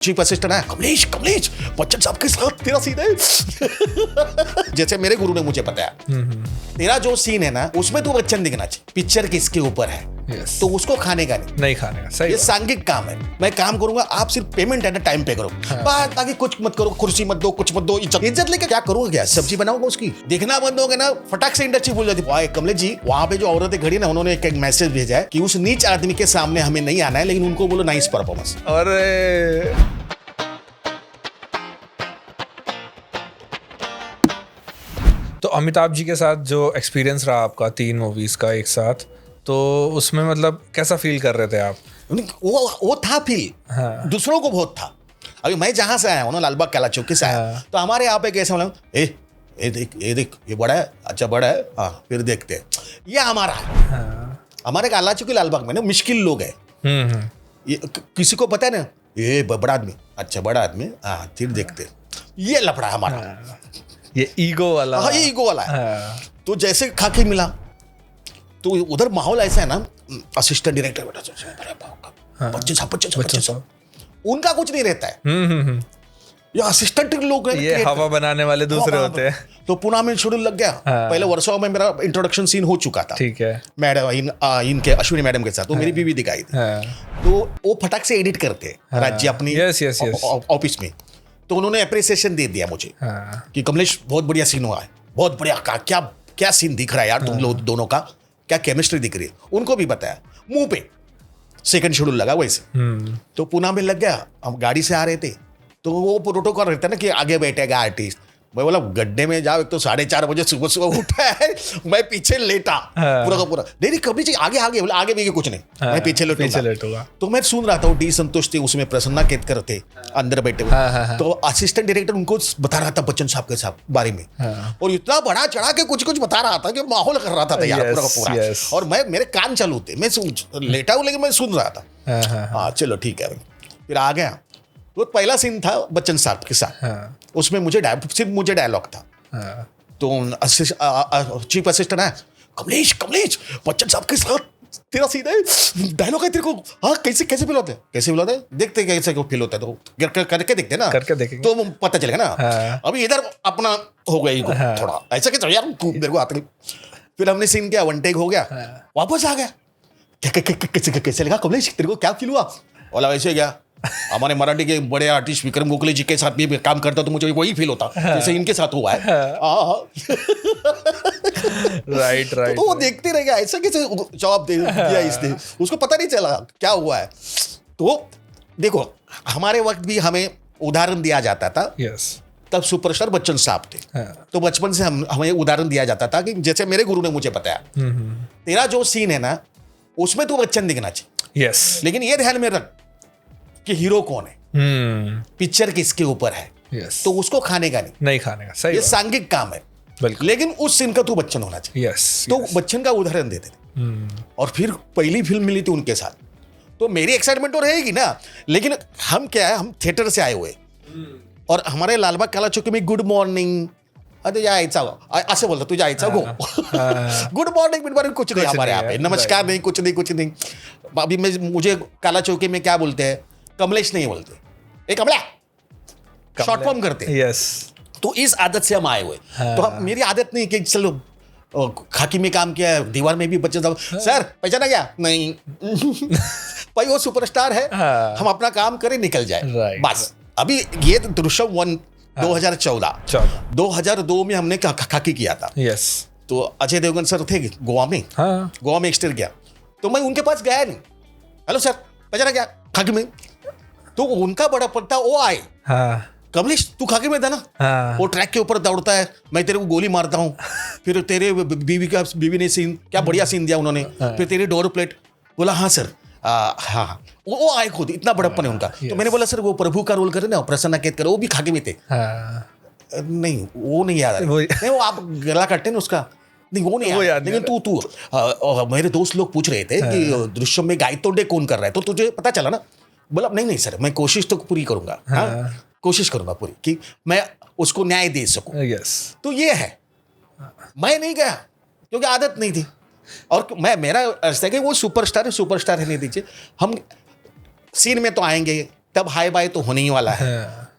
Chief assistant है, कमलेश कमलेश बच्चन साहब के साथ तेरा सीन है। जैसे मेरे गुरु ने मुझे बताया, तेरा जो सीन है ना उसमें तू बच्चन दिखना चाहिए, पिक्चर किसके ऊपर है। Yes. तो उसको खाने का नहीं खाने का, सही ये बात। सांघिक काम है। मैं काम करूंगा, आप सिर्फ पेमेंट है ना टाइम पे करो। बात ताकि कुछ मत करो, कुर्सी मत दो, कुछ मत दो, इज्जत लेके क्या करूंगा, क्या सब्जी बनाऊंगा उसकी, देखना बंद हो गया ना फटाक से इंडस्ट्री भूल जाती है। कमलेश जी वहां पे जो औरतें खड़ी ना, उन्होंने एक मैसेज भेजा है कि उस नीच आदमी के सामने हमें नहीं आना है, लेकिन उनको बोलो नाइस परफॉर्मेंस। अरे तो अमिताभ जी के साथ जो एक्सपीरियंस रहा आपका 3 मूवीज का एक साथ, तो उसमें मतलब कैसा फील कर रहे थे आप? वो था फील, हाँ। दूसरों को बहुत था। अभी मैं जहां से आया हूँ ना, लालबाग काला चौकी से आया, हाँ। तो हमारे यहाँ पे कैसे मतलब ये देख ये बड़ा है, अच्छा बड़ा है, हाँ फिर देखते हैं, ये हमारा है। हाँ। हमारे काला चौकी लालबाग में ना मुश्किल लोग है, ये किसी को पता है ना, ये बड़ा आदमी, अच्छा बड़ा आदमी, हाँ फिर देखते हैं, ये लफड़ा है हमारा। हाँ। ये ईगो वाला। हाँ ये ईगो वाला है। हाँ। तो जैसे खाके मिला तो उधर माहौल ऐसा है ना, असिस्टेंट डायरेक्टर बेटा बच्चन साहब उनका कुछ नहीं रहता है। ये असिस्टेंट लोग हैं, ये हवा बनाने वाले दूसरे होते हैं। तो पुणे में शेड्यूल लग गया। हाँ। पहले वर्षों में मेरा इंट्रोडक्शन सीन हो चुका था, ठीक है। मैडम इनके अश्विनी मैडम के साथ, तो मेरी बीवी दिखाई थी। हाँ। तो वो फटाक से एडिट करते हैं राज्य अपनी यस। ऑफिस में। तो उन्होंने अप्रिसिएशन दे दिया मुझे कि कमलेश बहुत बढ़िया सीन हुआ है, बहुत बढ़िया, क्या क्या सीन दिख रहा है यार, तुम लोग दोनों का क्या केमिस्ट्री दिख रही है। उनको भी बताया, मुंह पे सेकंड शेड्यूल लगा वैसे। तो पुणे में लग गया, हम गाड़ी से आ रहे थे, तो वो प्रोटोकॉल रहता है ना कि आगे बैठेगा आर्टिस्ट। मैं बोला गड्ढे में जाओ, एक तो 4:30 बजे सुबह सुबह उठा है, मैं पीछे लेटा पूरा का पूरा। नहीं कभी चाहिए आगे बोला, आगे भी कुछ नहीं, मैं पीछे लेटूंगा। तो मैं सुन रहा था, वो डी संतोष थे उसमें, प्रसन्ना केतकर थे अंदर बैठे हुए। तो असिस्टेंट डायरेक्टर उनको बता रहा था बच्चन साहब के साथ बारे में, और इतना बड़ा चढ़ा के कुछ बता रहा था कि माहौल कर रहा था यार पूरा का पूरा। और मैं मेरे कान चालू थे, मैं लेटा हूँ लेकिन मैं सुन रहा था। हाँ चलो ठीक है। फिर आ गया, वो पहला सीन था बच्चन साहब के साथ। उसमें सिर्फ मुझे डायलॉग था। तो चीफ असिस्टेंट है, कमलेश कमलेश बच्चन साहब के साथ तेरा सीन है, डायलॉग है तेरे को, हाँ कैसे फील होता है, कैसे फील होता है, देखते कैसे फील होता है, तो करके देखते ना, करके देखेंगे तो पता चलेगा ना। अभी इधर अपना हो गया थोड़ा ऐसा क्या यार, मेरे को आता नहीं। फिर हमने सीन किया, 1 टेक हो गया, वापस आ गया, कैसे लगा कमलेश, तेरे को क्या फील हुआ? बोला वैसे क्या, हमारे मराठी के बड़े आर्टिस्ट विक्रम गोखले जी के साथ भी काम करता तो मुझे वही फील होता जैसे इनके साथ हुआ है। राइट। तो वो देखते रह गया, ऐसा कैसे जवाब दे दिया इसने, उसको पता नहीं चला क्या हुआ है। तो देखो हमारे वक्त भी हमें उदाहरण दिया जाता था। यस। तब सुपरस्टार बच्चन साहब थे। तो बचपन से हमें उदाहरण दिया जाता था कि जैसे मेरे गुरु ने मुझे बताया, तेरा जो सीन है ना उसमें तू बच्चन दिखना चाहिए। यस। लेकिन ये ध्यान में रख कि हीरो कौन है, पिक्चर किसके ऊपर है। यस। तो उसको खाने का नहीं खाने का, सही ये बात। सांघिक काम है, लेकिन उस सीन का तू बच्चन होना चाहिए। यस। तो बच्चन का उदाहरण देते थे। और फिर पहली फिल्म मिली थी उनके साथ, तो मेरी एक्साइटमेंट तो रहेगी ना, लेकिन हम क्या है, हम थिएटर से आए हुए, और हमारे लालबाग काला चौकी में गुड मॉर्निंग, अरे यायचा असं बोलतो, तुझ्या आईचा गो, गुड मॉर्निंग कुछ नहीं हमारे यहाँ पे, नमस्कार नहीं, कुछ नहीं। अभी मुझे काला चौकी में क्या बोलते हैं, कमलेश नहीं बोलते, एक कमला शॉर्ट फॉर्म करते हैं। यस। तो इस आदत से हम आए हुए। तो मेरी आदत नहीं कि चलो खाकी में काम किया है, दीवार में भी बच्चे सर पहचाना क्या नहीं, भाई वो सुपरस्टार है, हम अपना काम करें निकल जाए बस। अभी ये दृश्यम 1 2002 में हमने खाकी किया था। यस। तो अजय देवगन सर थे गोवा में एक्सटेंड किया, तो मैं उनके पास गया नहीं, हेलो सर पहचाना क्या खाकी में, तो उनका बड़ा पड़ता वो आए, कमलेश तू खाकी में था ना, वो ट्रैक के ऊपर दौड़ता है, मैं तेरे को गोली मारता हूँ, फिर तेरे बीवी ने सीन क्या बढ़िया सीन दिया उन्होंने, फिर तेरी डोर प्लेट, बोला हाँ सर, हाँ वो आए खुद, इतना बड़प्पन है उनका। तो मैंने बोला सर वो प्रभु का रोल करे ना, प्रसन्ना केतकर, वो भी खाकी में थे। नहीं वो नहीं याद नहीं, वो आप गला काटते ना उसका, नहीं वो नहीं याद। लेकिन तू मेरे दोस्त लोग पूछ रहे थे कि दृश्यम में गायतोंडे कौन कर रहा है, तो तुझे पता चला ना? बोला नहीं सर, मैं कोशिश तो पूरी करूंगा, कोशिश करूंगा पूरी कि मैं उसको न्याय दे सकूं। यस। तो ये है, मैं नहीं गया क्योंकि आदत नहीं थी, और मेरा ऐसा है कि वो सुपरस्टार है नहीं दीजिए, हम सीन में तो आएंगे, तब हाय बाय तो होने ही वाला है।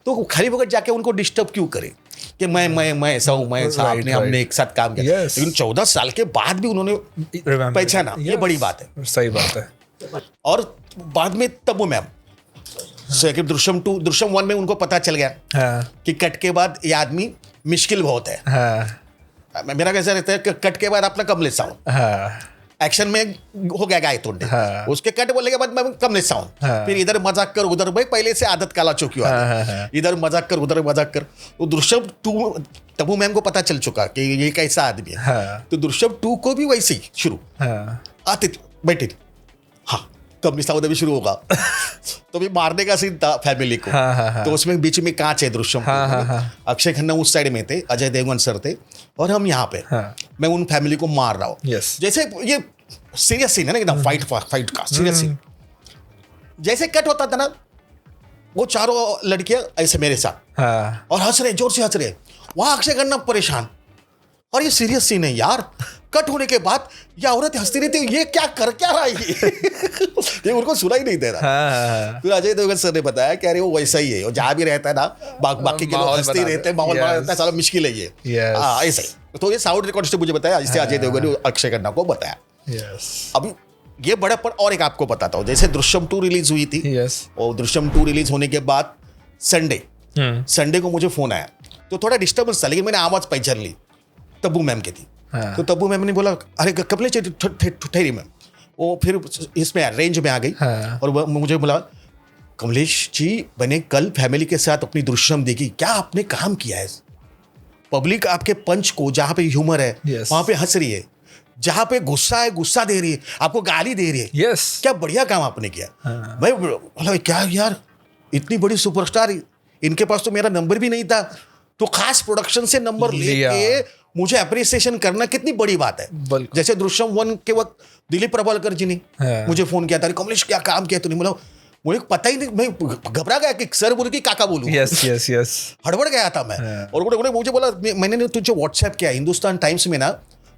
तो खाली वक्त जाके उनको डिस्टर्ब क्यों करे कि मैं ऐसा हूँ, मैं ऐसा, हमने एक साथ काम किया। लेकिन 14 साल के बाद भी उन्होंने पहचाना, ये बड़ी बात है। सही बात है। और बाद में तब्बू मैम कि दृश्यम 1 में उनको पता चल गया कि कट के बाद ये आदमी मुश्किल बहुत है। मेरा कैसा रहता है कि कट के बाद अपना कमलेश साउंड, एक्शन में हो गया गाय तोड़ने, उसके कट बोलने के बाद मैं कमलेश साउंड, फिर इधर मजाक कर उधर, भाई पहले से आदत काला चौकी हुआ, इधर मजाक कर उधर मजाक कर। तो दृश्यम 2 तब्बू मैम को पता चल चुका कि ये कैसा आदमी है। तो दृश्यम 2 को भी वैसे ही शुरू आते बैठे, हाँ कमलेश साउंड अभी शुरू होगा तो भी मारने का सीन था फैमिली को। तो उसमें बीच में कांच है दृश्यम। अक्षय खन्ना उस साइड में थे, अजय देवगन सर थे, और हम यहाँ पे मैं उन फैमिली को मार रहा हूँ। जैसे ये सीरियस सीन है ना एकदम, फाइट का सीरियस सीन। जैसे कट होता था ना, वो चारों लड़कियां ऐसे मेरे साथ और हंस रहे, जोर से हंस रहे, वहां अक्षय खन्ना परेशान, और ये सीरियस सीन है यार। कट होने के बाद ये औरत हंसती रहती है, ये क्या रहा है ये उनको सुना ही नहीं दे रहा। फिर अजय देवगन सर ने बताया कि अरे वो वैसा ही है, वो जहाँ भी रहता है ना, बाकी के लोग हंसते रहते हैं, माहौल बना रहता है, साला मुश्किल है ये, ऐसा ही। तो ये साउंड रिकॉर्ड से मुझे बताया, इससे अजय देवगन ने अक्षय खन्ना को बताया। अभी ये बड़प्पन। और एक आपको बताता हूँ, जैसे दृश्यम 2 रिलीज हुई थी, और दृश्यम 2 रिलीज होने के बाद संडे को मुझे फोन आया, तो थोड़ा डिस्टर्बेंस था, लेकिन मैंने आवाज पहचान ली, तब्बू मैम की थी। तो तब्बू मैम ने बोला अरे कमलेश ठहरी मैम, वो फिर इसमें रेंज में आ गई और मुझे बोला कमलेश जी मैंने कल फैमिली के साथ अपनी दृश्यम देखी, क्या आपने काम किया है। पब्लिक आपके पंच को, जहाँ पे ह्यूमर है वहां पे हंस रही है, जहाँ पे गुस्सा है गुस्सा दे रही है, आपको गाली दे रही है। क्या बढ़िया काम आपने किया। मैं बोला क्या यार, इतनी बड़ी सुपरस्टार, इनके पास तो मेरा नंबर भी नहीं था, तो खास प्रोडक्शन से नंबर लेके मुझे अप्रिसिएशन करना कितनी बड़ी बात है। जैसे दृश्यम 1 के वक्त दिलीप प्रभावलकर जी ने मुझे फोन किया था, कमलेश क्या काम किया तूने। बोला मुझे पता ही नहीं, मैं घबरा गया कि सर बोल के काका बोलूं। हड़बड़ गया था मैं। और उन्होंने मुझे बोला मैंने तुझे व्हाट्सएप किया, हिंदुस्तान टाइम्स में ना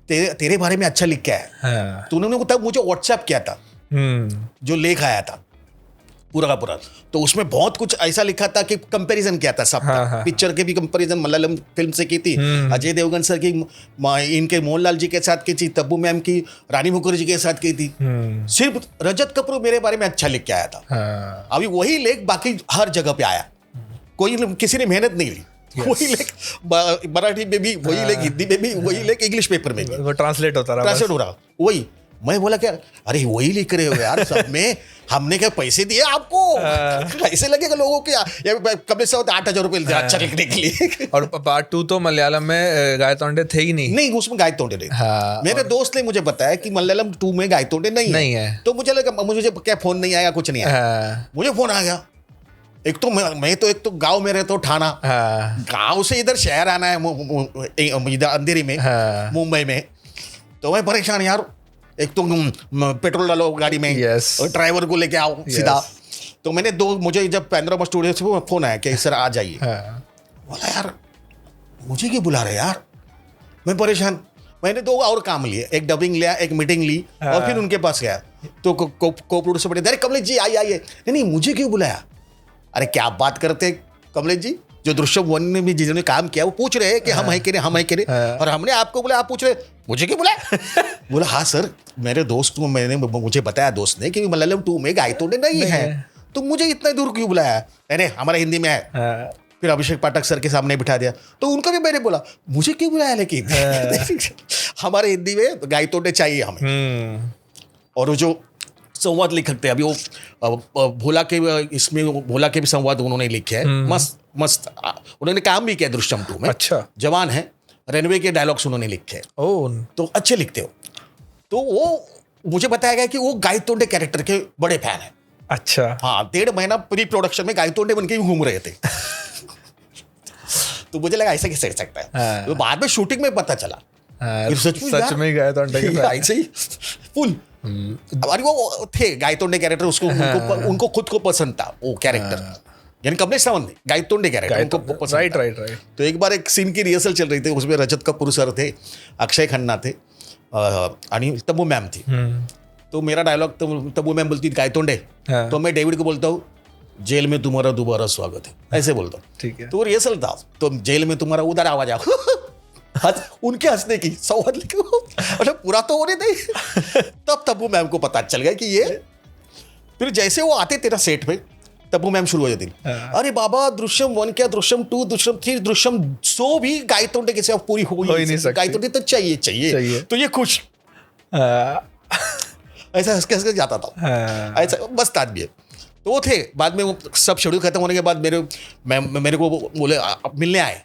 तेरे बारे में अच्छा लिख के आया, तो उन्होंने तब मुझे व्हाट्सएप किया था जो लेख आया था पूरा का पूरा। तो उसमें बहुत कुछ ऐसा लिखा था कि कंपैरिजन किया था सब। पिक्चर के भी कंपैरिजन मलयालम फिल्म से की थी, अजय देवगन सर की इनके मोहनलाल जी के साथ की थी, तब्बू मैम की रानी मुखर्जी के साथ की थी। सिर्फ रजत कपूर मेरे बारे में अच्छा लिख के आया था। अभी वही लेख बाकी हर जगह पे आया, कोई किसी ने मेहनत नहीं ली। वही लेख मराठी में भी वही लेख, हिंदी में भी वही लेख, इंग्लिश पेपर में भी ट्रांसलेट हो रहा वही। मैं बोला क्या अरे वही लिख रहे हो यार सब में, हमने क्या पैसे दिए आपको, ऐसे लगेगा लोगों के कमलेश साउंड 8,000 रुपये अच्छा लिखने के लिए। और पार्ट 2 तो मलयालम में गाय तोंडे थे ही नहीं, उसमें गाय तोंडे नहीं। मेरे दोस्त ने मुझे बताया कि मलयालम 2 में गाय तोंडे नहीं है। तो मुझे लगा मुझे क्या फोन नहीं आया, कुछ नहीं आया, मुझे फोन आ गया। एक तो गांव में रहता हूँ ठाणा, गांव से इधर शहर आना है इधर अंधेरी में मुंबई में, तो मैं परेशान यार। एक तो पेट्रोल डालो गाड़ी में, और ड्राइवर को लेके आओ सीधा। तो मैंने मुझे जब पैंद्रा स्टूडियो से फोन आया कि सर आ जाइए। बोला यार मुझे क्यों बुला रहे यार, मैं परेशान। मैंने 2 और काम लिए, एक डबिंग लिया, एक मीटिंग ली, और फिर उनके पास गया। तो को प्रोड्यूसर बड़े अरे कमलेश जी आइए। नहीं मुझे क्यों बुलाया। अरे क्या आप बात करते हैं कमलेश जी, जो दृश्यम 1 में भी जिन्होंने काम किया वो पूछ रहे हैं कि हम है कि नहीं, और हमने आपको बोला, आप पूछ रहे मुझे क्यों बुलाया। बोला हाँ सर मेरे दोस्त को मुझे बताया दोस्त ने कि मलयालम 2 में गाय तोड़े नहीं है, तो मुझे इतना दूर क्यों बुलाया। अरे हमारा हिंदी में है। फिर अभिषेक पाठक सर के सामने बिठा दिया, तो उनको भी मैंने बोला मुझे क्यों बुलाया, लेकिन हमारे हिंदी में गाय तोड़े चाहिए हमें। और वो जो संवाद लिखते हैं अभी वो भोला के भी संवाद उन्होंने लिखे हैं, मस्त उन्होंने काम भी किया दृश्यम 2 में। अच्छा जवान है, रेनवे के डायलॉग्स उन्होंने लिखे हैं, तो अच्छे लिखते हो। तो वो मुझे बताया गया कि वो गाय तोंडे कैरेक्टर के बड़े फैन है। अच्छा हाँ, 1.5 महीना प्री प्रोडक्शन में गाय तोंडे बन के घूम रहे थे। तो मुझे लगा ऐसा कैसे सकता है। तो बाद में शूटिंग में पता चला सच में गाय तोंडे ऐसे ही फुल वो थे गाय तोंडे कैरेक्टर, उसको उनको खुद को पसंद था वो कैरेक्टर, यानी कमलेश सावंत ने गाय तोंडे कैरेक्टर उनको पसंद। राइट। तो एक बार एक सीन की रिहर्सल चल रही थी, उसमें रजत कपूर सर थे, अक्षय खन्ना थे, आणि तब्बू मैम थी। तो मेरा डायलॉग तब्बू मैम बोलती गाय तोंडे, तो मैं डेविड को बोलता हूँ जेल में तुम्हारा दोबारा स्वागत है, ऐसे बोलता हूँ। ठीक है। तो रिहर्सल था, तो जेल में तुम्हारा उधर आवाज आ उनके हंसने की सवाल मतलब पूरा तो होने दे। तब तब्बू मैम को पता चल गया कि ये, फिर जैसे वो आते तेरा सेट पे, तब्बू मैम शुरू हो जाती, अरे बाबा दृश्यम 1 क्या, दृश्यम 2, दृश्यम 3, दृश्यम 100 भी गायतोंडे कैसे अब पूरी हो ही नहीं सकती, गायतोंडे तो चाहिए। तो ये खुश ऐसा हंस के जाता था, ऐसा मस्त आदमी है। तो वो थे, बाद में वो सब शेड्यूल खत्म होने के बाद मेरे को बोले आप मिलने आए,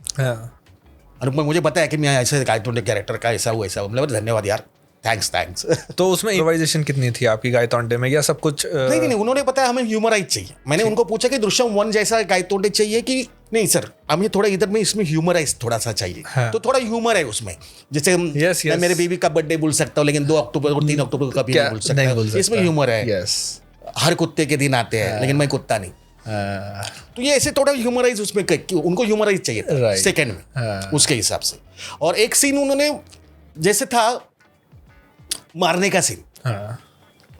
और मुझे बताया कि मैं ऐसे गायतोंडे कैरेक्टर का ऐसा हुआ ऐसा, मतलब धन्यवाद यार, थैंक्स। तो उसमें इम्प्रोवाइजेशन कितनी थी आपकी गायतोंडे में, या सब कुछ? नहीं, उन्होंने बताया हमें ह्यूमराइज चाहिए। मैंने उनको पूछा कि दृश्यम 1 जैसा गायतोंडे चाहिए कि नहीं सर, हमें थोड़ा इधर में इसमें ह्यूमराइज थोड़ा सा चाहिए। तो थोड़ा ह्यूमर है उसमें, जैसे मैं मेरे बेबी का बर्थडे बोल सकता हूँ, लेकिन 2 अक्टूबर और 3 अक्टूबर का भी नहीं बोल सकता, इसमें ह्यूमर है। हर कुत्ते के दिन आते हैं, लेकिन मैं कुत्ता नहीं। तो ये ऐसे थोड़ा ह्यूमराइज उसमें, उनको ह्यूमराइज चाहिए था सेकंड में, उसके हिसाब से। और एक सीन उन्होंने जैसे था मारने का सीन,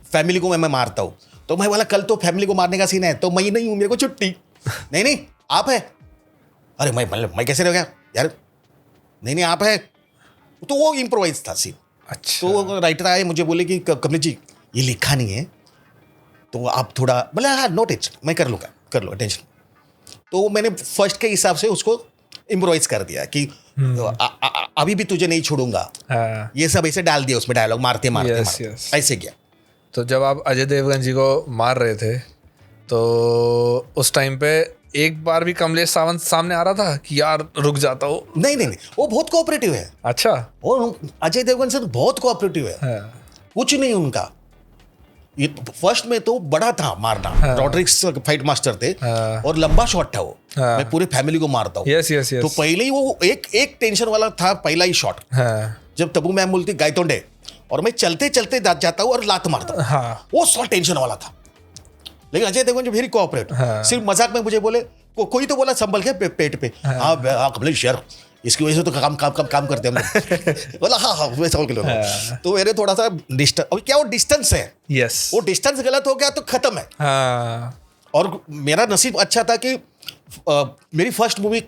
फैमिली को मैं मारता हूँ, तो मैं बोला कल तो फैमिली को मारने का सीन है, तो मैं नहीं हूँ, मेरे को छुट्टी। नहीं आप है। अरे मैं कैसे रह गया यार, नहीं आप है। तो वो इम्प्रोवाइज था सीन। अच्छा। तो राइटर आए, मुझे बोले कि कमलेश जी ये लिखा नहीं है, तो आप थोड़ा, बोला हाँ नो टेंशन, मैं कर लो टेंशन। तो मैंने फर्स्ट के हिसाब से उसको इम्प्रोवाइज कर दिया कि अभी भी तुझे नहीं छोड़ूंगा, ये सब ऐसे डाल दिया उसमें डायलॉग, मारते ऐसे किया। तो जब आप अजय देवगन जी को मार रहे थे, तो उस टाइम पे एक बार भी कमलेश सावंत सामने आ रहा था कि यार रुक जाता हो? नहीं, वो बहुत कोऑपरेटिव है। अच्छा। और अजय देवगन सर बहुत कोऑपरेटिव है, कुछ नहीं उनका। ये फर्स्ट में तो बड़ा था मारना, रॉड्रिक्स फाइट मास्टर थे, और लंबा शॉट था वो, मैं पूरे फैमिली को मारता हूँ। यस। तो पहले ही वो एक टेंशन वाला था, पहला ही शॉट, जब तब्बू मैम बोलती गायतोंडे, और मैं चलते जाता हूँ और लात मारता हूँ, वो शॉट टेंशन वाला था। लेकिन अजय देवगन जो वेरी कोऑपरेट, सिर्फ मजाक में मुझे बोले, कोई तो बोला संभल के पेट पे, हाँ कमलेश यार इसकी वजह से तो काम करते हम लोग। बोला हाँ वैसा के लोग। तो मेरे थोड़ा सा डिस्टेंस, अभी क्या वो डिस्टेंस है, वो डिस्टेंस गलत हो गया तो खत्म है। और मेरा नसीब अच्छा था कि मेरी फर्स्ट मूवी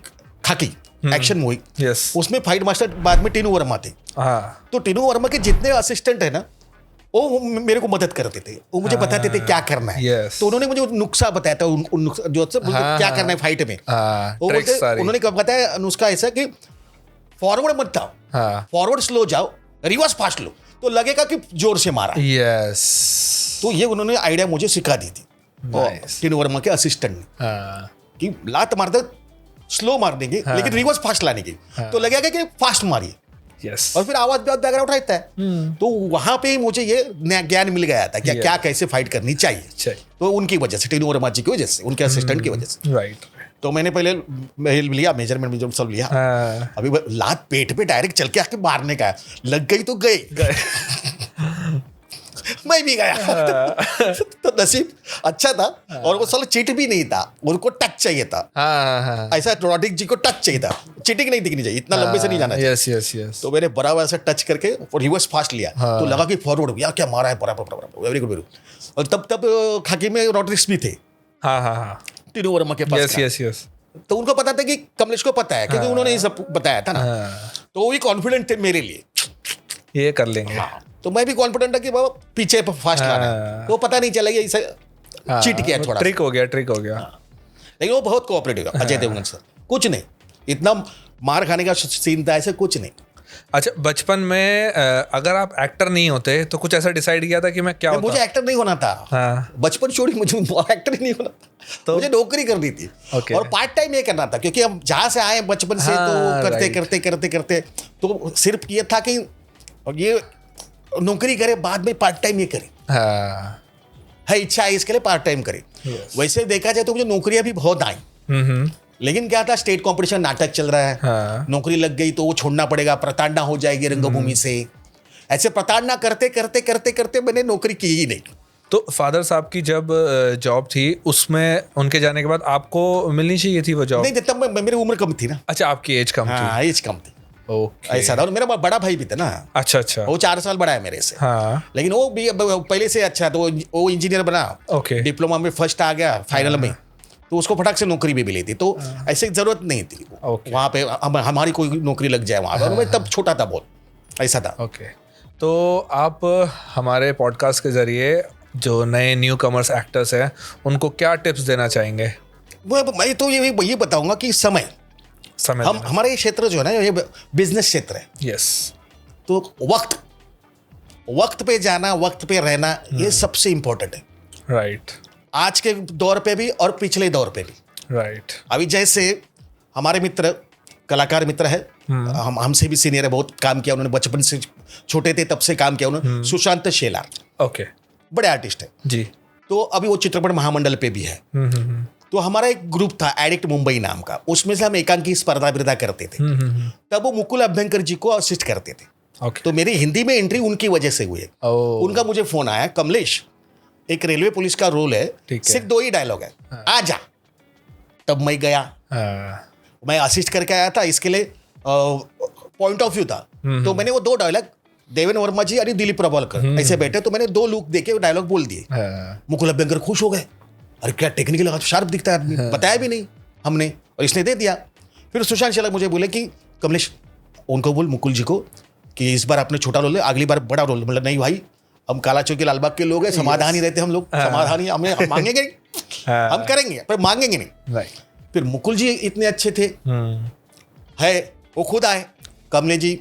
खाकी एक्शन मूवी, उसमें फाइट मास्टर बाद में टीनू वर्मा थे। तो टीनू वर्मा के जितने असिस्टेंट है ना, वो मेरे को मदद करते थे, वो मुझे बताते थे क्या करना है। तो उन्होंने मुझे नुस्खा बताया था, जो क्या करना है फाइट में। उन्होंने कब बताया नुस्खा ऐसा कि फॉरवर्ड मत जाओ, फॉरवर्ड स्लो जाओ, रिवर्स फास्ट लो, तो लगेगा कि जोर से मारा। तो ये उन्होंने आइडिया मुझे सिखा दी थी टीनू वर्मा के असिस्टेंट ने, कि लात मारते स्लो मारने की, लेकिन रिवर्स फास्ट लाने की, तो लगेगा कि फास्ट मारिए। और फिर आवाज बैकग्राउंड रहता है। तो वहां पे मुझे ये ज्ञान मिल गया था कि क्या कैसे फाइट करनी चाहिए। तो उनकी वजह से, टीनू वर्मा जी की वजह से, उनके असिस्टेंट की वजह से। राइट। तो मैंने पहले लिया मेजरमेंट सब लिया। अभी लात पेट पे डायरेक्ट चल के आके मारने का, लग गई तो गई। मैं भी गया। तो नसीब अच्छा था, और वो साला चीट भी नहीं था, उनको टच चाहिए था। ऐसा रॉड्रिक्स जी को टच चाहिए था, चीटिंग नहीं दिखनी चाहिए, इतना लंबे से नहीं जाना चाहिए। तो मैंने बराबर ऐसा टच करके और रिवर्स फास्ट लिया, तो लगा कि फॉरवर्ड यार क्या मारा है, बराबर वेरी गुड। और तब खाकी में रॉड्रिक्स भी थे, टीनू वर्मा के पास। तो उनको पता था कि कमलेश को पता है, क्योंकि उन्होंने सब बताया था ना। तो वो भी कॉन्फिडेंट थे मेरे लिए, ये कर लेंगे। तो मैं भी कॉन्फिडेंट था कि बाबा पीछे फास्ट लाना है, तो पता नहीं चला ये चीट किया, थोड़ा ट्रिक हो गया। लेकिन वो बहुत कोऑपरेटिव है अजय देवगन सर, कुछ नहीं, इतना मार खाने का सीन था ऐसे, कुछ नहीं। अच्छा, बचपन में अगर आप एक्टर नहीं होते तो कुछ ऐसा डिसाइड किया था कि मैं क्या होता? मुझे एक्टर नहीं होना था। बचपन छोड़ी, मुझे एक्टर ही नहीं होना था, तो मुझे नौकरी करनी थी। और पार्ट टाइम ये करना था, क्योंकि हम जहाँ से आए बचपन से, तो करते तो सिर्फ ये था कि ये नौकरी करे, बाद में पार्ट टाइम ये करे, है इच्छा है इसके लिए पार्ट टाइम करे। वैसे देखा जाए तो मुझे नौकरियां भी बहुत आई, लेकिन क्या था, स्टेट कंपटीशन नाटक चल रहा है, नौकरी लग गई तो वो छोड़ना पड़ेगा, प्रताड़ना हो जाएगी रंगभूमि से, ऐसे प्रताड़ना करते मैंने नौकरी की ही नहीं। तो फादर साहब की जब जॉब थी, उसमें उनके जाने के बाद आपको मिलनी चाहिए थी वो जॉब? नहीं, तब मेरी उम्र कम थी ना। अच्छा, आपकी एज कम थी? एज कम थी, ऐसा था। और मेरा बड़ा भाई भी था ना। अच्छा। वो 4 साल बड़ा है मेरे से। लेकिन वो भी पहले से अच्छा, तो वो इंजीनियर बना, डिप्लोमा में फर्स्ट आ गया फाइनल में, तो उसको फटाक से नौकरी भी मिली थी, तो ऐसे जरूरत नहीं थी वहाँ पे हमारी कोई नौकरी लग जाए वहाँ पे, और मैं तब छोटा था बहुत, ऐसा था। ओके, तो आप हमारे पॉडकास्ट के जरिए जो नए न्यू कमर्स एक्टर्स हैं उनको क्या टिप्स देना चाहेंगे? मैं तो ये बताऊंगा कि समय हमारे ये क्षेत्र जो है ना, ये बिजनेस क्षेत्र है। यस। तो वक्त पे जाना, वक्त पे रहना, ये सबसे इंपॉर्टेंट है। राइट। आज के दौर पे भी और पिछले दौर पे भी। राइट। अभी जैसे हमारे मित्र, कलाकार मित्र है, हमसे भी सीनियर है, बहुत काम किया उन्होंने, बचपन से छोटे थे तब से काम किया उन्होंने, सुशांत शेलार। ओके। बड़े आर्टिस्ट है जी। तो अभी वो चित्रपट महामंडल पे भी है। तो हमारा एक ग्रुप था एडिक्ट मुंबई नाम का, उसमें से हम एकांकी स्पर्धा विर्धा करते थे। तब वो मुकुल अभ्यंकर जी को असिस्ट करते थे। तो मेरी हिंदी में एंट्री उनकी वजह से हुई है। उनका मुझे फोन आया, कमलेश एक रेलवे पुलिस का रोल है, सिर्फ 2 ही डायलॉग है, आजा। तब मैं गया, मैं असिस्ट करके आया था, इसके लिए पॉइंट ऑफ व्यू था। तो मैंने वो 2 डायलॉग, देवेंद्र वर्मा जी और दिलीप प्रभावलकर ऐसे बैठे, तो मैंने 2 लुक देके डायलॉग बोल दिए। मुकुल अभ्यंकर खुश हो गए, अरे क्या टेक्निकल लगा, शार्प दिखता है आदमी, बताया भी नहीं हमने, और इसने दे दिया। फिर सुशांत शेलार मुझे बोले कि कमलेश उनको बोल मुकुल जी को कि इस बार आपने छोटा रोल है, अगली बार बड़ा रोल। मतलब नहीं भाई, हम काला चौकी लालबाग के लोग हैं, समाधान ही रहते हम लोग, समाधान ही हमें, हम मांगेंगे नहीं, हम करेंगे पर मांगेंगे नहीं। फिर मुकुल जी इतने अच्छे थे, है वो खुद आए, कमलेश जी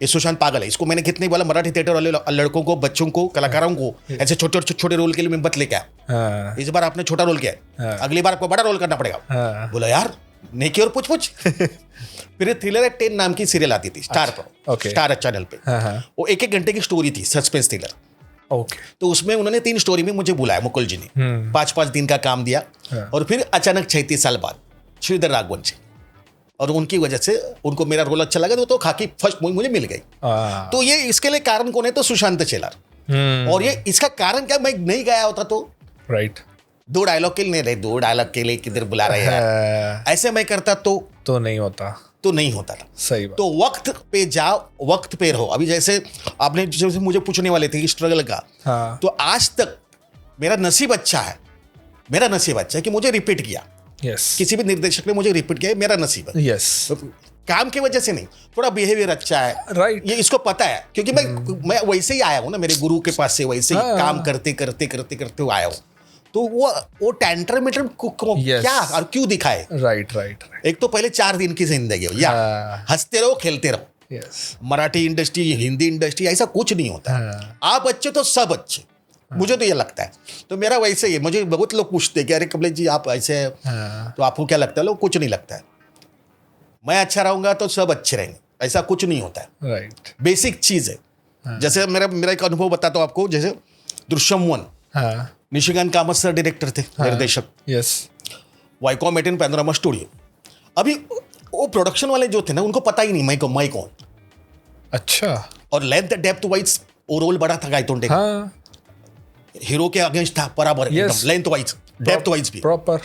ये सुशांत पागल है, इसको मैंने कितने बोला, मराठी थिएटर वाले लड़कों को, बच्चों को, कलाकारों को ऐसे छोटे रोल के लिए मत लेके आया, इस बार आपने छोटा रोल किया है, अगली बार आपको बड़ा रोल करना पड़ेगा। बोला यार नेकी और पूछ फिर थ्रिलर एट 10 नाम की सीरियल आती थी स्टार पर, स्टार चैनल पे। वो 1-1 घंटे की स्टोरी थी, सस्पेंस थ्रिलर। तो उसमें उन्होंने 3 स्टोरी में मुझे बुलाया, मुकुल जी ने 5-5 दिन का काम दिया, और फिर अचानक 36 साल बाद श्रीधर राघवन जी, और उनकी वजह से उनको मेरा रोल अच्छा लगा, तो खाकी फर्स्ट मूवी मुझे मिल गई। तो ये इसके लिए कारण कौन है, तो सुशांत शेलार। और ये इसका कारण क्या, मैं नहीं गया होता तो, राइट, 2 डायलॉग के लिए नहीं रहे, 2 डायलॉग के लिए किधर बुला रहे हैं, ऐसे मैं करता तो नहीं होता था। सही बात। तो वक्त पे जाओ, वक्त पे रहो। अभी जैसे आपने जैसे मुझे पूछने वाले थे स्ट्रगल का, तो आज तक मेरा नसीब अच्छा है कि मुझे रिपीट किया। किसी भी निर्देशक ने मुझे रिपीट किया, मेरा नसीब है। काम की वजह से नहीं, थोड़ा बिहेवियर अच्छा है, राइट, ये इसको पता है, क्योंकि मैं वैसे ही आया हूँ ना, मेरे गुरु के पास से वैसे ही काम करते आया हूँ। तो वो टेंट्रम क्या और क्यों दिखाए, राइट। एक तो पहले 4 दिन की जिंदगी हो, या हंसते रहो, खेलते रहो। मराठी इंडस्ट्री, हिंदी इंडस्ट्री, ऐसा कुछ नहीं होता। आप अच्छे तो सब अच्छे, मुझे तो ये लगता है। तो मेरा वैसे ही, मुझे बहुत लोग पूछते हैं कि अरे कमलेश जी आप ऐसे हैं, तो आपको क्या लगता है? लोग कुछ नहीं लगता है, मैं अच्छा रहूंगा तो सब अच्छे रहेंगे, ऐसा कुछ नहीं होता है। राइट, बेसिक चीज है। जैसे मेरा एक अनुभव बताता हूँ आपको। जैसे दृश्यम 1, निशिकांत कामत सर डायरेक्टर थे, निर्देशक। यस। Viacom 18 panorama studio. अभी वो प्रोडक्शन वाले जो थे ना, उनको पता ही नहीं मैं कौन। अच्छा। और लेंथ डेप्थ वाइज वो रोल बड़ा था गायतोंडे का, हीरो के अगेंस्ट था बराबर, लेंथ वाइज, डेप्थ वाइज भी प्रॉपर।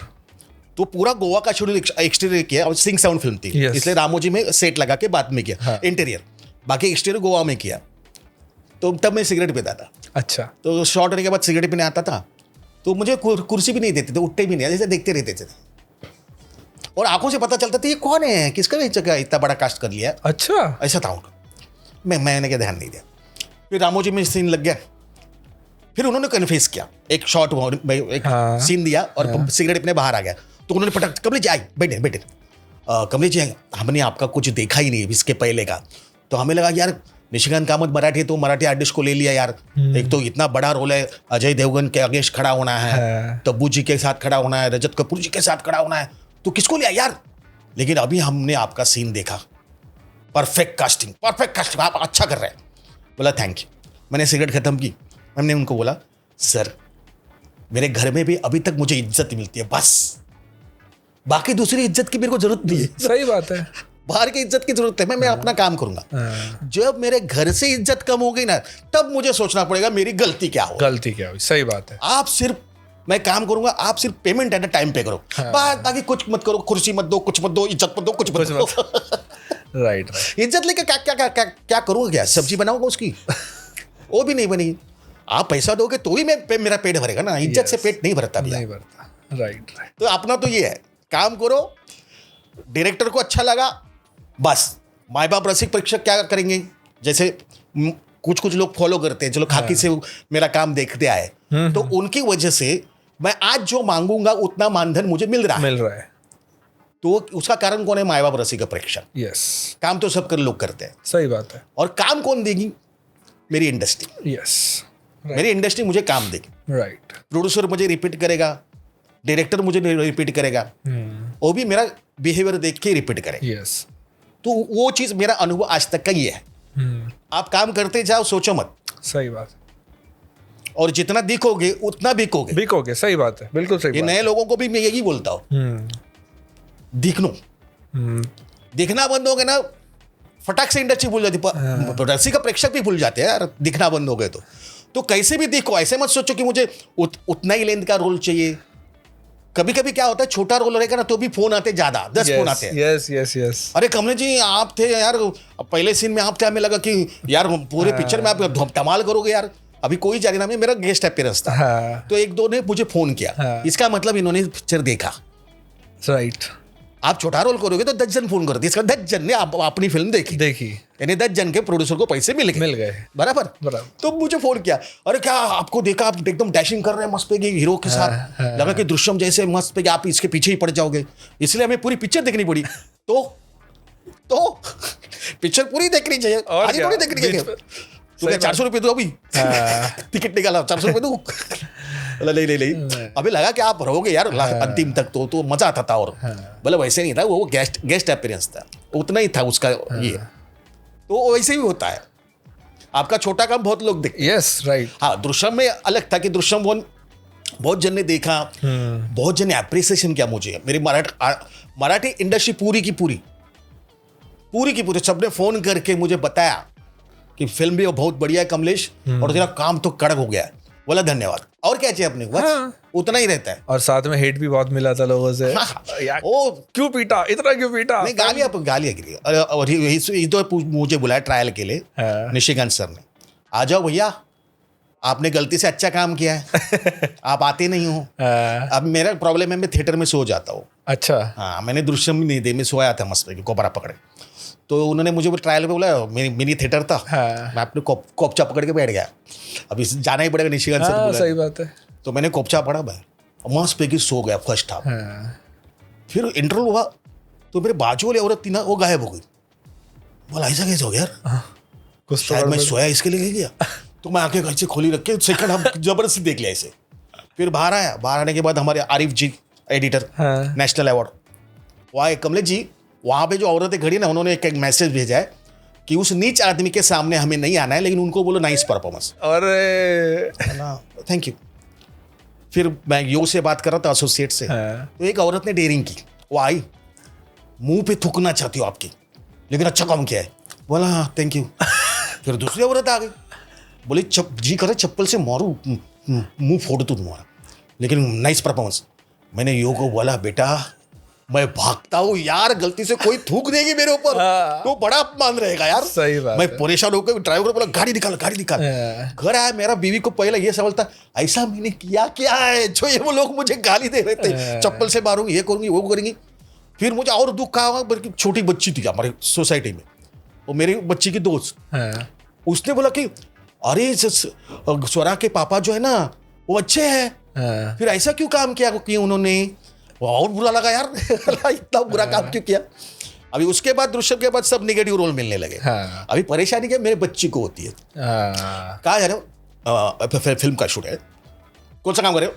तो पूरा गोवा का शेड्यूल एक्सटीरियर किया, और सिंग साउंड फिल्म थी, इसलिए रामोजी में सेट लगा के बाद में किया इंटीरियर, बाकी एक्सटीरियर गोवा में किया। तो तब मैं सिगरेट पीता था। अच्छा। तो शॉर्ट होने के बाद सिगरेट पीने आता था, तो मुझे कुर्सी भी नहीं देते थे, उठते भी नहीं, जैसे देखते रहते थे, और आंखों से पता चलता था ये कौन है, किसका इतना बड़ा कास्ट कर लिया। अच्छा। ऐसा था उनका। मैंने क्या ध्यान नहीं दिया। फिर रामोजी में सीन लग गया, फिर उन्होंने कन्फेस किया, एक शॉर्ट एक सीन दिया, और सिगरेट अपने बाहर आ गया। तो उन्होंने पटक, कमलेश जी आई, बैठे कमलेश जी, हमने आपका कुछ देखा ही नहीं इसके पहले का। तो हमें लगा यार निशिकांत कामत मराठी, तो मराठी आर्टिस्ट को ले लिया यार, एक तो इतना बड़ा रोल है, अजय देवगन के अगेंस्ट खड़ा होना है, तब्बू जी के साथ खड़ा होना है, रजत कपूर जी के साथ खड़ा होना है, तो किसको लिया यार। लेकिन अभी हमने आपका सीन देखा, परफेक्ट कास्टिंग, आप अच्छा कर रहे हैं। बोला थैंक यू। मैंने सिगरेट खत्म की, हमने उनको बोला सर मेरे घर में भी अभी तक मुझे इज्जत मिलती है, बस बाकी दूसरी इज्जत की मेरे को जरूरत नहीं है। सही बात है, बाहर की इज्जत की जरूरत है, मैं अपना काम करूंगा। जब मेरे घर से इज्जत कम हो गई ना, तब मुझे सोचना पड़ेगा मेरी गलती क्या हुई। सही बात है। आप सिर्फ, मैं काम करूंगा, आप सिर्फ पेमेंट एट टाइम पे करो, बाकी कुछ मत करो, कुर्सी मत दो, कुछ मत दो, इज्जत मत दो, कुछ मत दो। राइट। इज्जत लेकर क्या करूंगा, क्या सब्जी बनाऊंगा उसकी? वो भी नहीं बनेगी। आप पैसा दोगे तो ही मेरा पेट भरेगा ना, इज्जत से पेट नहीं भरता। राइट। तो अपना तो ये है, काम करो, डायरेक्टर को अच्छा लगा, बस। माँ बाप रसिक प्रेक्षक क्या करेंगे, जैसे कुछ कुछ लोग फॉलो करते हैं, चलो खाकी से मेरा काम देखते आए, तो उनकी वजह से मैं आज जो मांगूंगा उतना मानधन मुझे मिल रहा है। तो उसका कारण कौन है? माँ बाप रसिक प्रेक्षक। यस, काम तो सब कर लोग करते हैं। सही बात है। और काम कौन देगी? मेरी इंडस्ट्री। यस, मेरी इंडस्ट्री मुझे काम देगी। राइट। प्रोड्यूसर मुझे रिपीट करेगा, डायरेक्टर मुझे रिपीट करेगा, वो भी मेरा बिहेवियर देख के रिपीट करेगा। यस, तो वो चीज मेरा अनुभव आज तक का ये है। आप काम करते जाओ, सोचो मत। सही बात। और जितना दिखोगे उतना बिकोगे। सही बात है, बिल्कुल सही ये बात नए लोगों को भी मैं यही बोलता हूँ, दिखनो। दिखना बंद हो गया ना, फटाक से इंडस्ट्री भूल जाती, रसिक का प्रेक्षक भी भूल जाते हैं यार, दिखना बंद हो गए तो कैसे भी दिखो, ऐसे मत सोचो कि मुझे उतना ही लेंथ का रोल चाहिए। कभी कभी क्या होता है, छोटा रोल रहेगा ना तो भी फोन आते ज्यादा, 10 फोन आते हैं। यस। अरे कमलेश जी आप थे यार, पहले सीन में आप थे, हमें लगा कि यार पूरे पिक्चर में आप धमाल करोगे यार। अभी कोई जारी नाम है, मेरा गेस्ट अपीयरेंस था, तो एक दो ने मुझे फोन किया, इसका मतलब इन्होंने पिक्चर देखा। राइट। आप छोटा रोल करोगे तो 10 जन फोन करते, इसका 10 जन ने अपनी फिल्म देखी, यानी 10 जन के प्रोड्यूसर को पैसे मिल गए। बराबर। तो मुझे फोन किया, अरे क्या आपको देखा, आप एकदम डैशिंग कर रहे हैं मस्त पे हीरो के साथ, लगा कि दृश्यम जैसे मस्त पे आप इसके पीछे ही पड़ जाओगे, इसलिए हमें पूरी पिक्चर देखनी पड़ी। तो पिक्चर पूरी देखनी चाहिए, आधी थोड़ी देखनी चाहिए। तो 400 रुपये दो, अभी टिकट निकाला, 400 रुपये दो। नहीं अभी लगा कि आप रहोगे यार अंतिम तक, तो मजा आता था। और बोले वैसे नहीं था, वो गेस्ट अपीयरेंस था, उतना ही था उसका ये। तो वैसे ही होता है, आपका छोटा काम बहुत लोग देखते। Yes, right. हाँ, दृश्यम में अलग था कि दृश्यम बहुत जन ने देखा, बहुत जन ने अप्रिसिएशन किया मुझे। मेरी मराठी इंडस्ट्री पूरी की पूरी सबने फोन करके मुझे बताया कि फिल्म भी बहुत बढ़िया है कमलेश, और तेरा काम तो कड़क हो गया है। बोला धन्यवाद, और क्या चाहिए अपने को, बस उतना ही रहता है। और साथ में हेट भी बहुत मिला था लोगों से। यार ओ क्यों पीटा, इतना क्यों पीटा? नहीं, गालियां गिरी। और ये तो मुझे बुलाया ट्रायल के लिए निशिकांत सर ने, आ जाओ भैया, आपने गलती से अच्छा काम किया है, आप आते नहीं हो। अब मेरा प्रॉब्लम है, मैं थिएटर में सो जाता हूँ। अच्छा। हाँ, मैंने दृश्यम नहीं दे में सोया था मस्त पे, कोपरा पकड़े। तो उन्होंने मुझे ट्रायल में बोला, मिनी थिएटर था, मैं अपने कोपचा पकड़ के बैठ गया। अभी जाना ही पड़ेगा निशिकांत सर बोला। सही बात है। तो मैंने कोपचा पड़ा भाई, मस्त पे सो गया फर्स्ट हाफ। फिर इंटरवल हुआ तो मेरे बाजू वाली औरत थी ना, वो गायब हो गई। बोला ऐसा कैसे हो गया यार, कुछ शायद मैं सोया इसके लिए गया। तो मैं आंखें कैसे खोली रख के सेकंड हाफ जबरदस्ती देख लिया इसे। फिर बाहर आया, बाहर आने के बाद हमारे आरिफ जी एडिटर, नेशनल अवार्ड, वहाँ कमलेश जी, वहाँ पे जो औरतें खड़ी ना, उन्होंने एक मैसेज भेजा है कि उस नीच आदमी के सामने हमें नहीं आना है, लेकिन उनको बोलो नाइस परफॉर्मेंस। अरे थैंक यू। फिर मैं योग से बात कर रहा था, एसोसिएट से, तो एक औरत ने डेयरिंग की, वो आई, मुंह पे थूकना चाहती हो आपकी, लेकिन अच्छा काम किया है। बोला हाँ थैंक यू। फिर दूसरी औरत आ गई, बोली जी करे चप्पल से मारू, मुंह फोड़ दूं तुम्हारा, लेकिन नाइस परफॉर्मेंस। मैंने योग को बोला बेटा मैं भागता हूँ यार, गलती से कोई थूक देगी मेरे ऊपर तो बड़ा अपमान रहेगा यार। सही बात। मैं परेशान होकर ड्राइवर को बोला गाड़ी निकाल। घर आया, मेरा बीवी को पहले ये सवाल था, ऐसा मैंने किया क्या है जो ये वो लोग मुझे गाली दे रहे थे, चप्पल से मारूंगी, ये करूंगी, वो करेंगी। फिर मुझे और दुख कहा, बल्कि छोटी बच्ची थी हमारे सोसाइटी में, वो मेरी बच्ची की दोस्त, उसने बोला कि अरे स्वरा के पापा जो है ना वो अच्छे हैं, फिर ऐसा क्यों काम किया उन्होंने, और बुरा लगा यार। इतना बुरा काम क्यों किया। अभी उसके बाद दृश्यम के बाद सब नेगेटिव रोल मिलने लगे। अभी परेशानी क्या मेरे बच्ची को होती है, कहा जा रहे हो फिल्म का शूट है, कौन सा काम कर रहे हो,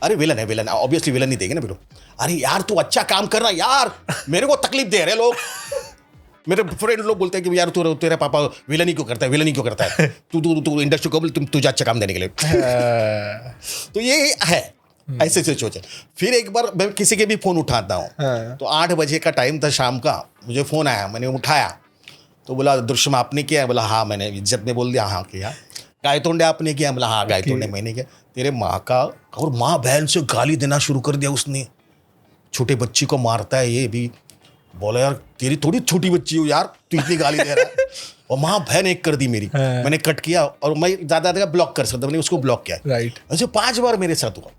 अरे विलन, ऑब्वियसली विलन नहीं देंगे ना बेटो। अरे यार तू अच्छा काम करना यार, मेरे को तकलीफ दे रहे लोग। मेरे फ्रेंड लोग बोलते हैं कि यार तू तेरा पापा विलन ही क्यों करता है, तू इंडस्ट्री को बोल तुझे अच्छा काम देने के लिए। तो ये है ऐसे सिचुएशन। फिर एक बार मैं किसी के भी फोन उठाता हूँ, तो 8 बजे का टाइम था शाम का, मुझे फोन आया, मैंने उठाया तो बोला दृश्यम आपने किया? बोला हाँ मैंने। इज्जत ने बोल दिया हाँ किया। गायतोंडे आपने किया? बोला हाँ गायतोंडे मैंने किया। तेरे माँ का और माँ बहन से गाली देना शुरू कर दिया उसने, छोटे बच्ची को मारता है ये भी। बोला यार तेरी थोड़ी छोटी बच्ची हो यार, तू इतनी गाली दे रहा है। और माँ बहन एक कर दी मेरी। मैंने कट किया और मैं ज़्यादा ब्लॉक कर सकता, मैंने उसको ब्लॉक किया। राइट। ऐसे 5 बार मेरे साथ हुआ।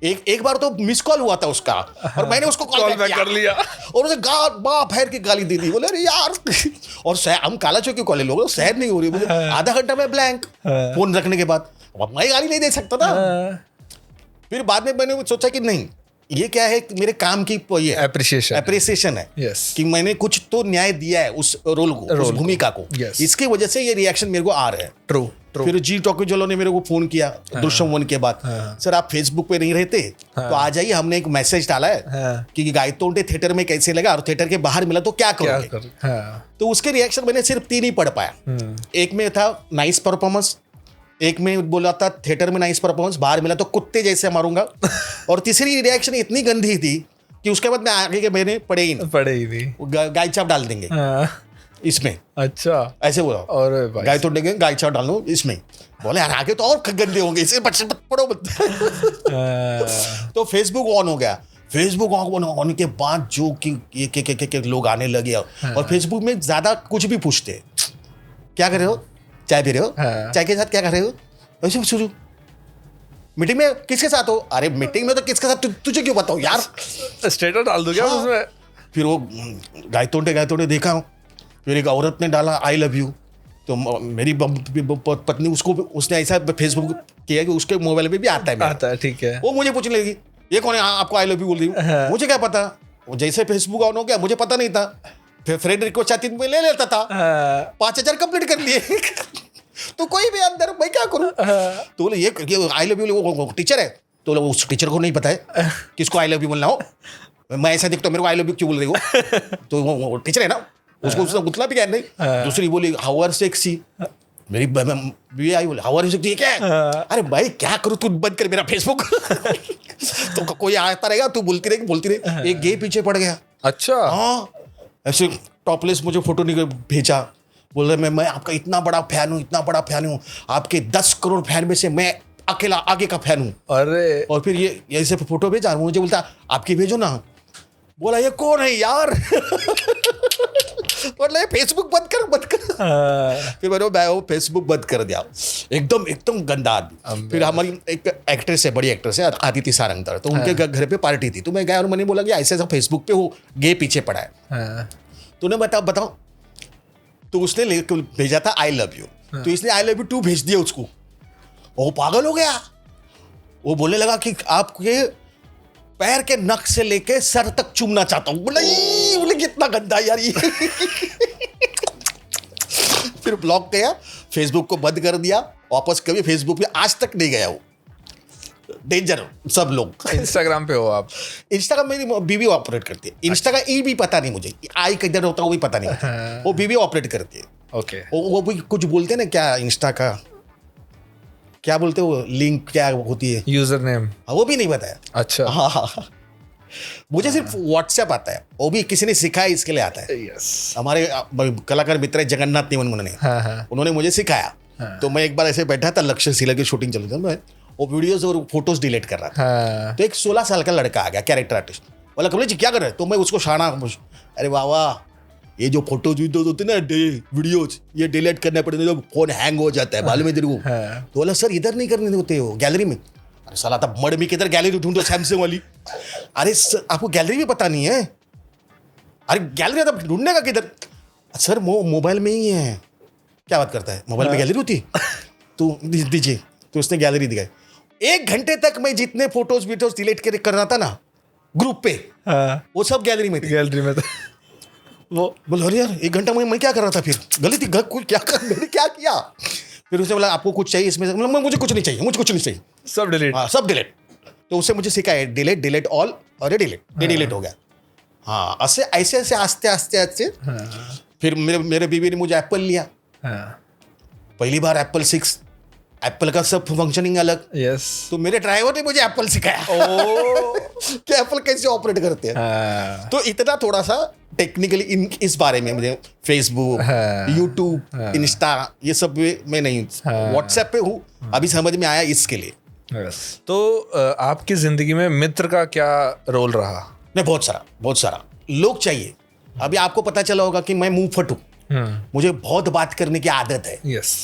एक बार तो मिस कॉल हुआ था उसका और मैंने उसको कॉल बैक कर लिया और उसे बाप फेर के गाली दे दी, बोले अरे यार और हम काला चौकी वाले लोग सहन नहीं हो रही, बोले आधा घंटा में ब्लैंक फोन रखने के बाद, अब मैं गाली नहीं दे सकता था। फिर बाद में मैंने सोचा कि नहीं, ये क्या है, मेरे काम की ये अप्रिसिएशन है yes. कि मैंने कुछ तो न्याय दिया है उस रोल को, उस भूमिका को, yes. इसकी वजह से ये रिएक्शन मेरे को आ रहे हैं। ट्रू फिर जी टॉकी वालों ने मेरे को फोन किया दृश्यम 1 के बाद, सर आप फेसबुक पे नहीं रहते तो आ जाइए, हमने एक मैसेज डाला है कि गायतोंडे थिएटर में कैसे लगा और थिएटर के बाहर मिला तो क्या करोगे। तो उसके रिएक्शन मैंने सिर्फ 3 ही पढ़ पाया। एक में था नाइस परफॉर्मेंस, एक में बोला था थिएटर में नाइस परफॉर्मेंस, बाहर मिला तो कुत्ते जैसे मारूंगा, और तीसरी रिएक्शन इतनी गंदी थी कि उसके बाद मैं आगे के मैंने पढ़े ही नहीं, गाय चाप डाल देंगे इसमें। अच्छा ऐसे बोला, और गाय तो देंगे, गाय चाप डाल दो इसमें। बोले यार आगे तो और गंदे होंगे, इसे पढ़ो मत। तो फेसबुक ऑन हो गया। फेसबुक ऑन होने के बाद जो कि ये लोग आने लगे और फेसबुक में ज्यादा कुछ भी पूछते, क्या कर रहे हो, चाय पी रहे हो, चाय के साथ क्या कर रहे हो, ऐसे शुरू, मीटिंग में किसके साथ हो, अरे मीटिंग में तो किसके साथ, तुझे क्यों बताओ यार, स्टेटस डाल दो क्या उसमें। फिर वो गायतोंडे देखा हूँ, फिर एक औरत ने डाला आई लव यू, तो मेरी पत्नी उसने ऐसा फेसबुक किया कि उसके मोबाइल पे भी आता है, ठीक है। वो मुझे पूछने लगी ये कौन है, आपको आई लव यू बोल रही हूँ, मुझे क्या पता। वो जैसे फेसबुक ऑन हो गया, मुझे पता नहीं था, फिर फ्रेंड रिक्वेस्ट आती मैं ले लेता था, 5000 कंप्लीट कर लिए। तो कोई भी अंदर मैं क्या करूं। तो बोले ये आई लव यू टीचर है, तो उस टीचर को नहीं पता है किसको आई लव यू बोलना हो, मैं ऐसा देखता हूँ मेरे को आई लव यू क्यों बोल रही हो, तो वो टीचर है ना, उसको उसने उतना भी क्या नहीं। दूसरी बोली हाउ आर सेक्सी, मेरी बीवी आई बोले हाउ आर सेक्सी, क्या है, अरे भाई क्या करूँ, तू बंद कर मेरा फेसबुक। तो कोई आता रहेगा, तू बोलती रही। एक गे पीछे पड़ गया। अच्छा हाँ, ऐसे टॉपलेस मुझे फोटो नहीं भेजा, बोल रहे मैं आपका इतना बड़ा फैन हूँ, आपके 10 करोड़ फैन में से मैं अकेला आगे का फैन हूँ। अरे और फिर ये ऐसे फोटो भेजा, मुझे बोलता आपकी भेजो ना, बोला ये कौन है यार। बोला फेसबुक बंद कर। फिर मैंने वो फेसबुक बंद कर दिया, एकदम गंदा आदमी। फिर हमारी एक एक्ट्रेस है, बड़ी एक्ट्रेस है आदिति सारंगधर, तो उनके घर पे पार्टी थी, तो मैं गया और मैंने बोला कि ऐसे फेसबुक पे वो गे पीछे पड़ा है, तो उन्हें बताओ, तो उसने भेजा था आई लव यू, तो इसने आई लव यू 2 भेज दिया उसको, वो पागल हो गया। वो बोलने लगा कि आपके पैर के नख से लेके सर तक चूमना चाहता हूं। बोले कितना गंदा यार ये। फिर ब्लॉक गया, फेसबुक को बंद कर दिया, वापस कभी फेसबुक पे आज तक नहीं गया। वो डेंजर सब लोग। इंस्टाग्राम पे हो आप? इंस्टाग्राम मेरी बीवी ऑपरेट करती है, इंस्टा का ई भी पता नहीं मुझे, आई किधर होता है वो भी पता नहीं, वो बीवी ऑपरेट करती है। ओके। वो भी कुछ बोलते हैं ना, क्या इंस्टा का क्या बोलते हो, लिंक क्या होती है, यूजर नेम, वो भी नहीं पता है। अच्छा। हाँ, मुझे सिर्फ व्हाट्सएप आता है, वो भी किसी ने सिखाया इसके लिए आता है। यस। हमारे कलाकार मित्र जगन्नाथ निवन उन्होंने मुझे सिखाया। तो मैं एक बार ऐसे बैठा था, लक्ष्य सीला की शूटिंग चल रही थी, मैं वो वीडियोस और फोटोज डिलीट कर रहा था। तो एक 16 साल का लड़का आ गया, कैरेक्टर आर्टिस्ट, बोला कमलेश जी क्या कर रहे हैं, तो मैं उसको शाना, अरे वाह ये जो फोटोज वीडियोज होते हैं ना, वीडियोज ये डिलीट करने पड़ते हैं, फोन हैंग हो जाता है मालूम है तेरे को। तो बोला सर इधर नहीं करने होते हो, गैलरी में। अरे साला था मड़ में किधर गैलरी ढूंढो सैमसंग वाली। अरे सर आपको गैलरी भी पता नहीं है, अरे गैलरी तब ढूंढने का किधर, सर मोबाइल में ही है। क्या बात करता है, मोबाइल में गैलरी होती, तो दीजिए। तो उसने गैलरी दिखाई, 1 घंटे तक मैं जितने फोटोज वीडियोज डिलीट कर रहा था ना ग्रुप पे, वो सब गैलरी में थे। गैलरी में था। वो बोल अरे यार 1 घंटा मैं क्या कर रहा था, फिर गलती मैंने क्या किया। फिर उसने बोला आपको कुछ चाहिए इसमें, मुझे कुछ नहीं चाहिए, मुझे कुछ नहीं चाहिए, सब डिलीट। हाँ सब डिलीट। तो उससे मुझे सिखाया डिलीट ऑल, और ये डिलीट हो गया। हाँ ऐसे आस्ते फिर मेरे बीवी ने मुझे एप्पल लिया, पहली बार एप्पल 6, एप्पल का सब फंक्शनिंग अलग। यस। तो मेरे ड्राइवर ने मुझे एप्पल सिखाया कि एप्पल कैसे ऑपरेट करते हैं। तो इतना थोड़ा सा टेक्निकली इस बारे में मुझे फेसबुक, यूट्यूब, इंस्टा ये सब में नहीं, व्हाट्सएप पे हूँ, अभी समझ में आया इसके लिए। तो आपकी जिंदगी में मित्र का क्या रोल रहा? नहीं, बहुत सारा लोग चाहिए। अभी आपको पता चला होगा कि मैं मुंहफट हूँ, मुझे बहुत बात करने की आदत है। यस।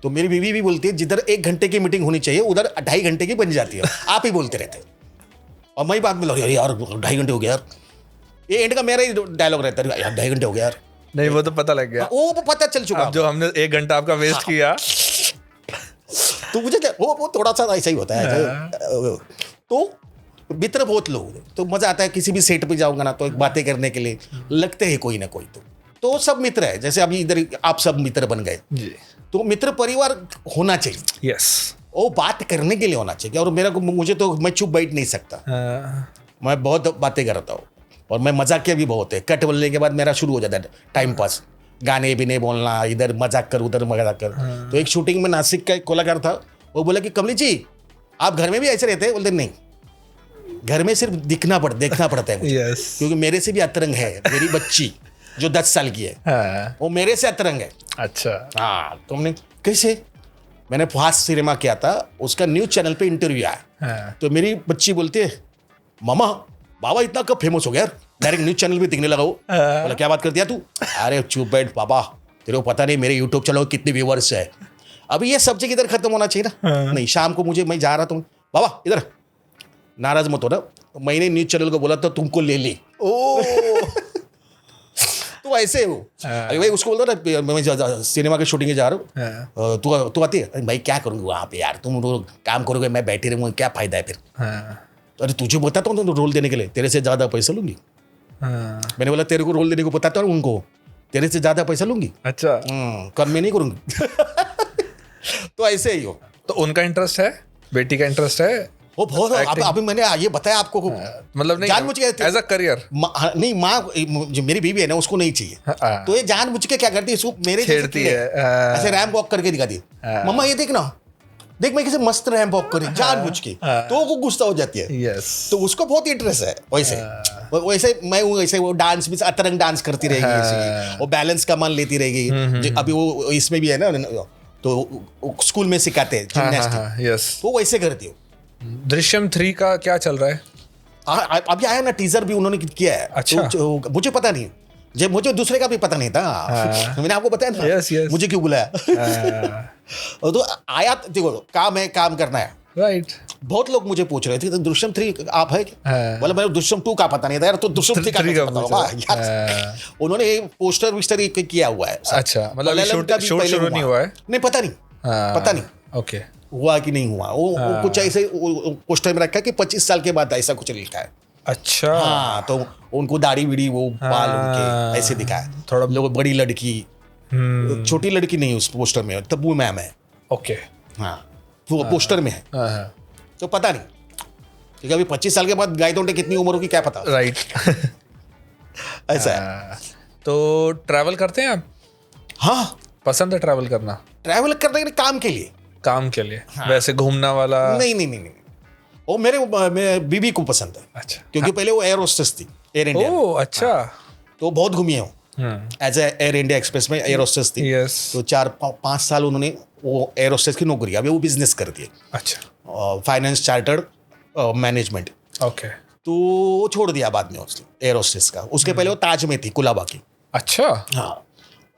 तो मेरी बीवी भी बोलती है जिधर 1 घंटे की मीटिंग होनी चाहिए उधर 2.5 घंटे की बन जाती है, आप ही बोलते रहते हैं। और मैं ही बात में लग यार 2.5 घंटे हो गया यार, ये एंड का मेरा ही डायलॉग रहता है यार 2.5 घंटे हो गया यार। नहीं वो तो पता लग गया, वो पता चल चुका अब जो हमने 1 घंटा आपका वेस्ट किया। तो मुझे वो थोड़ा सा ऐसा ही होता है। तो मित्र बहुत लोग, तो मजा आता है किसी भी सेट पे जाऊंगा ना तो एक बातें करने के लिए लगते हैं कोई ना कोई। तो सब मित्र है, जैसे अभी इधर आप सब मित्र बन गए जी। तो मित्र परिवार होना चाहिए। यस। वो बात करने के लिए होना चाहिए। और मुझे तो मैं चुप बैठ नहीं सकता, मैं बहुत बातें करता हूँ और मैं मजाकिया भी बहुत है। कट बोलने के बाद मेरा शुरू हो जाता है टाइम पास, गाने भी नहीं बोलना, इधर मजाक कर उधर मजाक कर। तो एक शूटिंग में नासिक का एक कलाकार था, वो बोला कि कमलेश जी आप घर में भी ऐसे रहते हैं? बोलते नहीं, घर में सिर्फ देखना पड़ता है मुझे। Yes. क्योंकि मेरे से भी अतरंग है मेरी बच्ची जो 10 साल की है, वो मेरे से अतरंग है। अच्छा। हाँ, तो हमने कैसे, मैंने फास्ट सिनेमा किया था, उसका न्यूज चैनल पे इंटरव्यू आया। तो मेरी बच्ची बोलती है मामा बाबा इतना कब फेमस हो गया यार, डायरेक्ट न्यूज चैनल पे दिखने लगा वो। बोला क्या बात कर दिया तू? अरे चुप बैठ बाबा, तेरे को पता नहीं मेरे यूट्यूब चैनल कितने व्यूवर्स है। अभी ये सब्जेक्ट इधर खत्म होना चाहिए ना। नहीं, शाम को मैं जा रहा था, बाबा इधर नाराज मत हो ना, मैंने न्यूज चैनल को बोला था तुमको ले ली। तो ऐसे हो भाई, उसको बोलता ना मैं सिनेमा की शूटिंग जा रहा हूँ, तू आती है? भाई क्या करूँगी वहाँ पे यार, तुम काम करोगे मैं बैठी रहूँगा, क्या फायदा है फिर? अरे तुझे बताता हूँ तो रोल देने के लिए तेरे से ज्यादा पैसा लूंगी। मैंने बोला तेरे को रोल देने को बताता हूँ उनको, तेरे से ज्यादा पैसा लूंगी। अच्छा। कम में नहीं करूंगी। तो ऐसे ही हो। तो उनका इंटरेस्ट है, बेटी का इंटरेस्ट है वो बहुत। अभी मैंने ये बताया आपको, मतलब नहीं जानबूझ के एज अ करियर नहीं, माँ जो मेरी बीवी है ना उसको नहीं चाहिए, तो ये जानबूझ के क्या करती है, इसको मेरे छेड़ती है, ऐसे रैंप वॉक करके दिखाती है, मम्मा ये देखना, देख मैं कैसे मस्त रैंप वॉक करी जानबूझ के, तो वो गुस्सा हो जाती है। यस। तो उसको बहुत इंटरेस्ट है वैसे। वैसे मैं हूँ ऐसे, वो डांस भी अतरंग डांस करती रहेगी, वो बैलेंस का मान लेती रहेगी। अभी वो इसमें भी है ना, तो स्कूल में सिखाते हैं जिम्नास्टिक, यस। वो वैसे करती हो। दृश्यम 3 का क्या चल रहा है? अभी आया ना टीजर भी उन्होंने किया है। अच्छा। तो मुझे पता नहीं, जब मुझे दूसरे का भी पता नहीं था, मैंने आपको बताया था। Yes, yes. मुझे क्यों बुलाया? तो आया, देखो काम है, काम करना है। राइट। बहुत लोग मुझे पूछ रहे थे तो दृश्यम 3 आप है क्या? बोला मेरे दृश्यम 2 का पता नहीं था यार, तो दृश्यम 3 का पता होगा यार। उन्होंने पोस्टर विस्टर किया हुआ है। अच्छा, मतलब शूट शुरू नहीं हुआ है? नहीं, पता नहीं। ओके। हुआ कि नहीं हुआ, वो कुछ ऐसे पोस्टर में रखा है कि 25 साल के बाद ऐसा कुछ लिखा है। अच्छा। हाँ, तो उनको दाढ़ी बीड़ी वो बाल उनके ऐसे दिखा है। थोड़ा लोग बड़ी लड़की, छोटी लड़की नहीं उस पोस्टर में, तब्बू मैम है। ओके। हाँ, वो पोस्टर में है। तो पता नहीं, क्योंकि अभी 25 साल के बाद गाय तोड़े कितनी उम्र होगी क्या पता। राइट। ऐसा है। तो ट्रैवल करते हैं आप? हाँ, पसंद है ट्रैवल करना? ट्रैवल करने के लिए, काम के लिए। हाँ। वैसे घूमना वाला नहीं, वो मेरे बीवी को पसंद है। अच्छा। क्योंकि पहले वो एयर होस्टेस थी एयर इंडिया। ओह अच्छा। तो बहुत घूमी हूँ एज एयर इंडिया एक्सप्रेस में एयर होस्टेस थी। यस। तो 4-5 साल उन्होंने वो एयर होस्टेस की नौकरी, अभी वो बिजनेस करती है। अच्छा। Finance chartered management. ओके। तो वो छोड़ दिया बाद में उसने एयर होस्टेस का। उसके पहले वो ताज में थी, कुलाबा की। अच्छा। हाँ,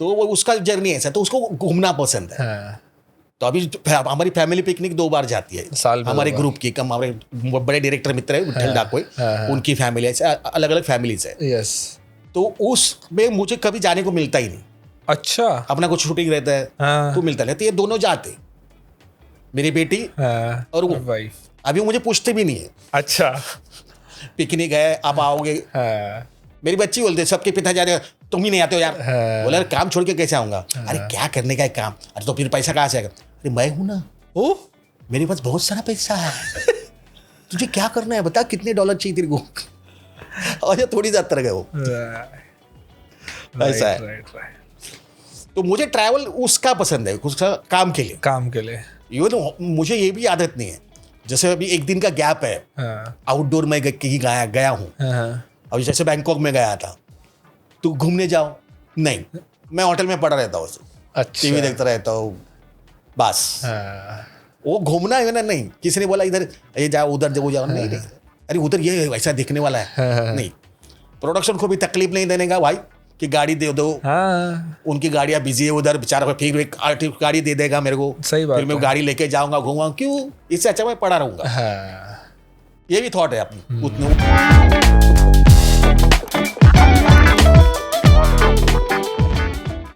तो वो उसका जर्नी ऐसा, तो उसको घूमना पसंद है। तो अभी हमारी फैमिली पिकनिक 2 बार जाती है साल में, हमारे ग्रुप की। हमारे बड़े डायरेक्टर मित्र है विठल डाकोई, उनकी फैमिली है, अलग अलग फैमिलीज है। यस। तो उसमें मुझे कभी जाने को मिलता ही नहीं। अच्छा। अपना कुछ शूटिंग रहता है तो मिलता नहीं। तो ये दोनों जाते, मेरी बेटी और वो वाइफ। अभी मुझे पूछते भी नहीं है। अच्छा। पिकनिक है, आप आओगे? मेरी बच्ची बोलते सबके पिता जा रहे हैं, तुम ही नहीं आते हो यार। बोला काम छोड़ के कैसे आऊंगा? अरे क्या करने का है काम? अरे तो फिर पैसा कहाँ से आएगा? अरे मैं हूं ना, ओह मेरे पास बहुत सारा पैसा है। तुझे क्या करना है बता, कितने डॉलर चाहिए तेरे को? और ये थोड़ी ज्यादा गए वो। ऐसा है। तो मुझे ट्रैवल उसका पसंद है, उसका काम के लिए। ये तो मुझे ये भी आदत नहीं है। जैसे अभी एक दिन का गैप है, आउटडोर में कहीं गया हूँ। अभी जैसे बैंकॉक में गया था, तो घूमने जाओ नहीं, मैं होटल में पड़ा रहता हूँ। अच्छा। टीवी देखता रहता हूँ बस। वो घूमना है ना, नहीं किसी ने बोला इधर ये जाओ उधर जाओ, नहीं। अरे उधर ये ऐसा दिखने वाला है, नहीं। प्रोडक्शन को भी तकलीफ नहीं देने का भाई, कि गाड़ी दे दो, हाँ उनकी गाड़ियां बिजी है उधर, बेचारा फिर एक आर्टिस्ट गाड़ी दे देगा मेरे को, सही बात फिर मैं है। गाड़ी लेके जाऊंगा घूमूंगा, क्यों, इससे अच्छा मैं पड़ा रहूंगा। हाँ ये भी थॉट है अपनी उतने